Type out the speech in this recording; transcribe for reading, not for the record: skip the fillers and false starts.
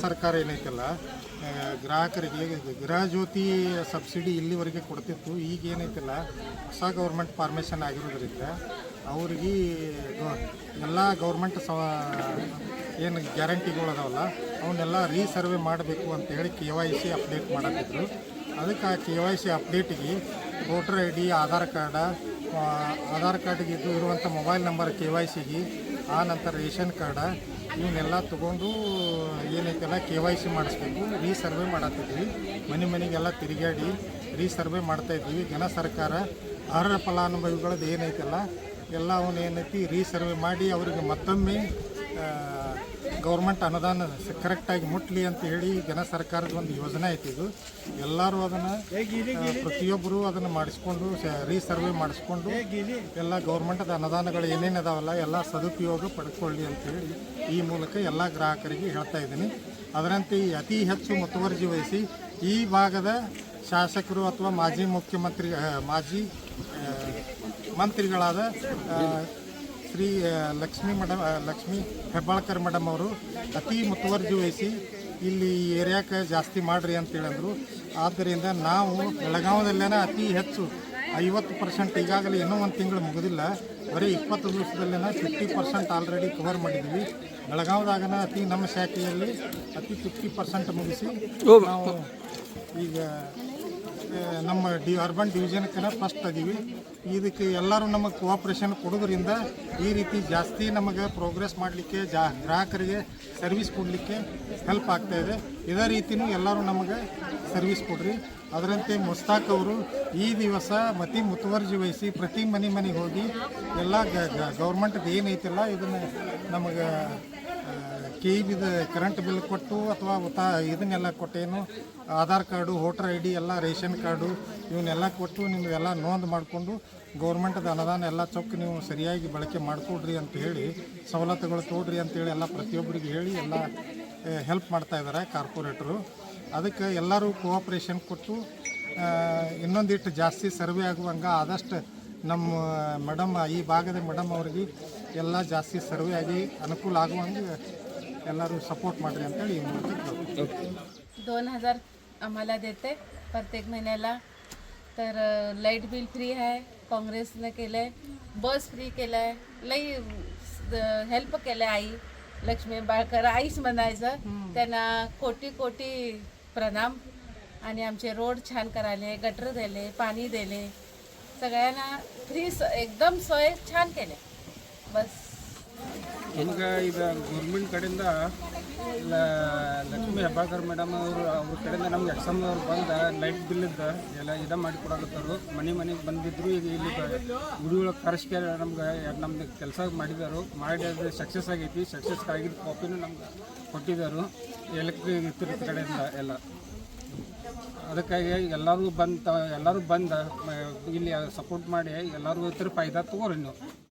ಸರ್ಕಾರ ಏನೈತಲ್ಲ ಗ್ರಾಹಕರಿಗೆ ಗೃಹ ಜ್ಯೋತಿ ಸಬ್ಸಿಡಿ ಇಲ್ಲಿವರೆಗೆ ಕೊಡ್ತಿತ್ತು. ಈಗ ಏನೈತಲ್ಲ ಹೊಸ ಗೌರ್ಮೆಂಟ್ ಫಾರ್ಮೇಷನ್ ಆಗಿರೋದ್ರಿಂದ ಅವ್ರಿಗೆ ಎಲ್ಲ ಗೌರ್ಮೆಂಟ್ ಏನು ಗ್ಯಾರಂಟಿಗಳು ಅದಾವಲ್ಲ ಅವನ್ನೆಲ್ಲ ರೀಸರ್ವೆ ಮಾಡಬೇಕು ಅಂತೇಳಿ KYC ಅಪ್ಡೇಟ್ ಮಾಡತ್ತಿದ್ರು. ಅದಕ್ಕೆ KYC ಅಪ್ಡೇಟಿಗೆ ವೋಟರ್ ID, ಆಧಾರ್ ಕಾರ್ಡಿಗೆ ಇರುವಂಥ ಮೊಬೈಲ್ ನಂಬರ್ KYCಗೆ, ಆ ನಂತರ ರೇಷನ್ ಕಾರ್ಡ ಇವನ್ನೆಲ್ಲ ತೊಗೊಂಡು ಏನೈತೆಲ್ಲ KYC ಮಾಡಿಸ್ಬೇಕು. ರೀಸರ್ವೆ ಮಾಡತ್ತಿದ್ವಿ. ಮನೆಗೆಲ್ಲ ತಿರುಗಾಡಿ ರೀಸರ್ವೆ ಮಾಡ್ತಾಯಿದ್ವಿ. ಜನ ಸರ್ಕಾರ ಅರ್ಹ ಫಲಾನುಭವಿಗಳದ್ದು ಏನೈತಲ್ಲ ಎಲ್ಲ ಅವನ್ನೇನೈತಿ ರೀಸರ್ವೆ ಮಾಡಿ ಅವರಿಗೆ ಮತ್ತೊಮ್ಮೆ ಗೌರ್ಮೆಂಟ್ ಅನುದಾನ ಕರೆಕ್ಟಾಗಿ ಮುಟ್ಲಿ ಅಂತ ಹೇಳಿ ಜನ ಸರ್ಕಾರದ ಒಂದು ಯೋಜನೆ ಐತಿ. ಇದು ಎಲ್ಲರೂ ಅದನ್ನು ಪ್ರತಿಯೊಬ್ಬರು ಅದನ್ನು ಮಾಡಿಸ್ಕೊಂಡು ರೀಸರ್ವೆ ಮಾಡಿಸ್ಕೊಂಡು ಎಲ್ಲ ಗೌರ್ಮೆಂಟದ ಅನುದಾನಗಳು ಏನೇನು ಅದಾವಲ್ಲ ಎಲ್ಲ ಸದುಪಯೋಗ ಪಡ್ಕೊಳ್ಳಿ ಅಂತೇಳಿ ಈ ಮೂಲಕ ಎಲ್ಲ ಗ್ರಾಹಕರಿಗೆ ಹೇಳ್ತಾ ಇದ್ದೀನಿ. ಅದರಂತೆ ಅತಿ ಹೆಚ್ಚು ಮುತುವರ್ಜಿ ವಹಿಸಿ ಈ ಭಾಗದ ಶಾಸಕರು ಅಥವಾ ಮಾಜಿ ಮಂತ್ರಿಗಳಾದ ಶ್ರೀ ಲಕ್ಷ್ಮೀ ಹೆಬ್ಬಾಳ್ಕರ್ ಮೇಡಮ್ ಅವರು ಅತಿ ಮುತುವರ್ಜಿ ವಹಿಸಿ ಇಲ್ಲಿ ಏರಿಯಾಕ್ಕೆ ಜಾಸ್ತಿ ಮಾಡಿರಿ ಅಂತೇಳಿದ್ರು. ಆದ್ದರಿಂದ ನಾವು ಬೆಳಗಾವದಲ್ಲೇನ ಅತಿ ಹೆಚ್ಚು 50% ಈಗಾಗಲೇ ಇನ್ನೂ ಒಂದು ತಿಂಗಳು ಮುಗಿದಿಲ್ಲ, ಬರೀ 20 ದಿವಸದಲ್ಲೇನ 50% ಆಲ್ರೆಡಿ ಕವರ್ ಮಾಡಿದ್ವಿ. ಬೆಳಗಾವದಾಗನ ನಮ್ಮ ಶಾಖೆಯಲ್ಲಿ 50% ಮುಗಿಸಿ ನಾವು ಈಗ ನಮ್ಮ ಅರ್ಬನ್ ಡಿವಿಷನ್ಕಿನ ಫಸ್ಟ್ ಅದೀವಿ. ಇದಕ್ಕೆ ಎಲ್ಲರೂ ನಮಗೆ ಕೋಆಪ್ರೇಷನ್ ಕೊಡೋದ್ರಿಂದ ಈ ರೀತಿ ಜಾಸ್ತಿ ನಮಗೆ ಪ್ರೋಗ್ರೆಸ್ ಮಾಡಲಿಕ್ಕೆ ಗ್ರಾಹಕರಿಗೆ ಸರ್ವಿಸ್ ಕೊಡಲಿಕ್ಕೆ ಹೆಲ್ಪ್ ಆಗ್ತಾಯಿದೆ. ಇದೇ ರೀತಿಯೂ ಎಲ್ಲರೂ ನಮಗೆ ಸರ್ವಿಸ್ ಕೊಡ್ರಿ. ಅದರಂತೆ ಮುಸ್ತಾಕ್ ಅವರು ಈ ದಿವಸ ಮುತುವರ್ಜಿ ವಹಿಸಿ ಪ್ರತಿ ಮನೆಗೆ ಹೋಗಿ ಎಲ್ಲ ಗೌರ್ಮೆಂಟ್ದು ಏನೈತಿಲ್ಲ ಇದನ್ನು ನಮಗೆ KEBದ ಕರೆಂಟ್ ಬಿಲ್ ಕೊಟ್ಟು ಅಥವಾ ಇದನ್ನೆಲ್ಲ ಕೊಟ್ಟೇನು ಆಧಾರ್ ಕಾರ್ಡು, ವೋಟರ್ ID ಎಲ್ಲ ರೇಷನ್ ಕಾರ್ಡು ಇವನ್ನೆಲ್ಲ ಕೊಟ್ಟು ನಿಮಗೆಲ್ಲ ನೋಂದು ಮಾಡಿಕೊಂಡು ಗೌರ್ಮೆಂಟ್ದ ಅನುದಾನ ಎಲ್ಲ ಚೊಕ್ಕ ನೀವು ಸರಿಯಾಗಿ ಬಳಕೆ ಮಾಡಿಕೊಡ್ರಿ ಅಂತ ಹೇಳಿ ಸವಲತ್ತುಗಳು ತೋಡ್ರಿ ಅಂತೇಳಿ ಎಲ್ಲ ಪ್ರತಿಯೊಬ್ಬರಿಗೆ ಹೇಳಿ ಎಲ್ಲ ಹೆಲ್ಪ್ ಮಾಡ್ತಾಯಿದ್ದಾರೆ ಕಾರ್ಪೊರೇಟರು. ಅದಕ್ಕೆ ಎಲ್ಲರೂ ಕೋಆಪ್ರೇಷನ್ ಕೊಟ್ಟು ಇನ್ನೊಂದಿಟ್ಟು ಜಾಸ್ತಿ ಸರ್ವೆ ಆಗುವಂಗೆ ಆದಷ್ಟು ನಮ್ಮ ಈ ಭಾಗದ ಮೇಡಮ್ ಅವ್ರಿಗೆ ಎಲ್ಲ ಜಾಸ್ತಿ ಸರ್ವೆ ಆಗಿ ಅನುಕೂಲ ಆಗುವಂಗೆ ಎಲ್ಲರೂ सपोर्ट ಮಾಡಿರಿ ಅಂತೇಳಿ 2000 आम्हाला देते प्रत्येक महिन्याला. तर लाईट बिल फ्री आहे, काँग्रेसनं केलं आहे. बस फ्री केलं आहे. लई हेल्प केलं आहे. आई लक्ष्मी बाळकर आईच म्हणायचं. त्यांना कोटी प्रणाम. आणि आमचे रोड छान करायले, गटर दिले, पाणी दिले, सगळ्यांना फ्री एकदम सोय छान केले. बस ನಮ್ಗೆ ಈಗ ಗೌರ್ಮೆಂಟ್ ಕಡೆಯಿಂದ ಲಕ್ಷ್ಮೀ ಹೆಬ್ಬಾಳ್ಕರ್ ಮೇಡಮ್ ಅವ್ರ ಕಡೆಯಿಂದ ನಮ್ಗೆ ಎಕ್ಸಾಮ್ ಅವ್ರು ಬಂದು ಲೈಟ್ ಬಿಲ್ಲಿದ್ದು ಎಲ್ಲ ಮಾಡಿ ಕೊಡಕತ್ತಾರು. ಮನೆಗೆ ಬಂದಿದ್ರು. ಈಗ ಇಲ್ಲಿ ಗುಡಿಗಳ ಕರೆಸ್ಕೆ ನಮ್ದು ಕೆಲಸ ಮಾಡಿದರು. ಮಾಡಿ ಅದು ಸಕ್ಸಸ್ ಆಗೈತಿ. ಸಕ್ಸಸ್ ಆಗಿದ್ದ ಕಾಪಿನೂ ನಮ್ಗೆ ಕೊಟ್ಟಿದ್ದರು ಎಲೆಕ್ಟ್ರಿಕ್ ಕಡೆಯಿಂದ ಎಲ್ಲ. ಅದಕ್ಕಾಗಿ ಎಲ್ಲರೂ ಬಂದು ಇಲ್ಲಿ ಸಪೋರ್ಟ್ ಮಾಡಿ ಎಲ್ಲರಿಗೂ ಫಾಯ್ದಾ ತಗೋರಿ ನೀವು.